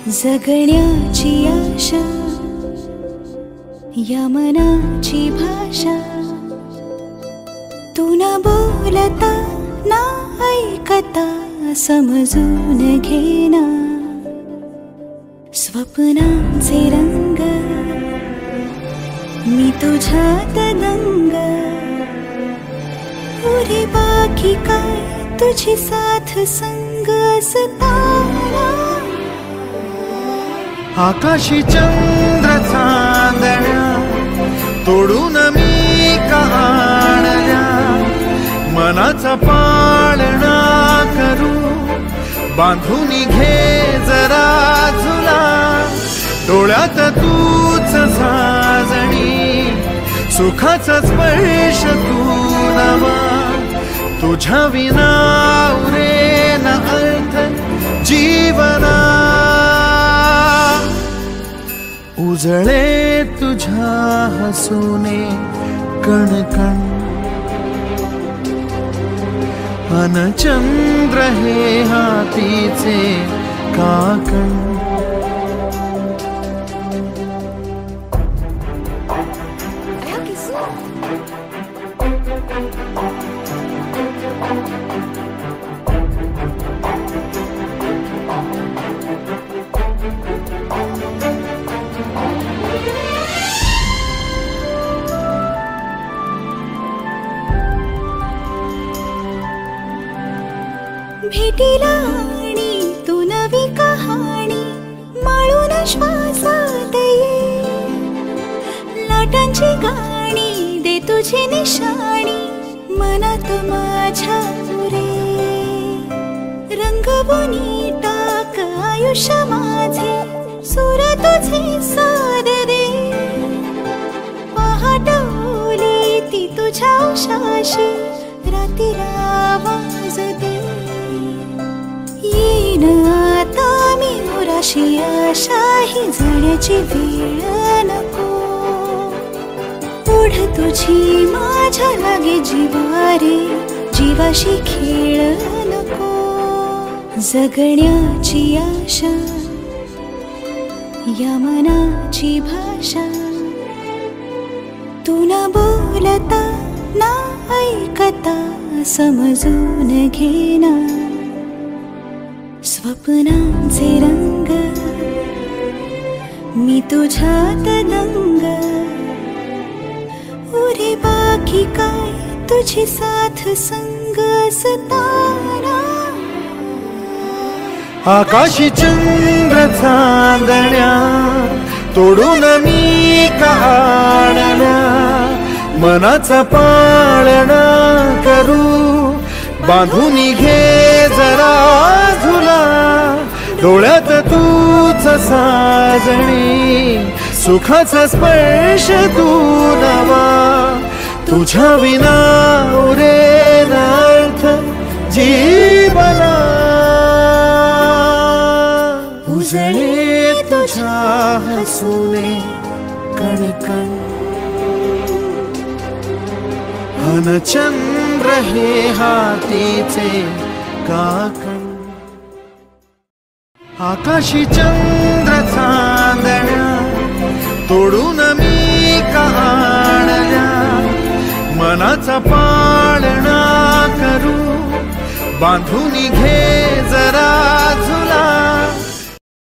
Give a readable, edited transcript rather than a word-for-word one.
जगण्याची आशा या मनाची भाषा तू न बोलता ना ऐकता समजून घेना स्वप्नांचे रंग मी तुझ्यात दंग पुरे बाकी काय तुझी साथ संग असताना आकाशी चंद्र चांदण्या तोडून मी का आणल्या मनाचा पाळणा करू बांधून घे जरा झुला डोळ्यात तूच साजणी सुखाचा स्पर्श तू नवा तुझ्या विना उरेना अर्थ जीवना उजळे तुझ्या हसूने कणकण अन चंद्र हे हातीचे काकण भेटीला आणि तू नवी कहाणी माळून श्वासात ये लाटांची गाणी दे तुझी निशाणी मनात माझ्या पुरे रंगवून टाक आयुष्य माझे सूर तुझे साद दे पहाटवली ती तुझ्या उशाशी रातीला आवाज दे येईन आता मी उराशी आशाही जाण्याची वेळ नको पुढ तुझी माझ्या लागे जीवारे जीवाशी खेळ नको जगण्याची आशा या मनाची भाषा तू न बोलता ना ऐकता समजून घेना स्वप्नांचे रंग मी तुझ्यात दंग उरे बाकी काय तुझी साथ संग असताना आकाशी चंद्र चांदण्या तोडून मी का आणल्या मनाचा पाळणा करू बांधून घे जरा झुला डोळ्यात तूच साजणी सुखाचा स्पर्श तू नवा तुझ्या विना उरेना अर्थ जीवना उजळे तुझ्या हसूने कणकण अन चंद्र हे हातीचे काकण आकाशी चंद्र चांदण्या तोडून मी का आणल्या मनाचा पाळणा करू बांधून घे जरा झुला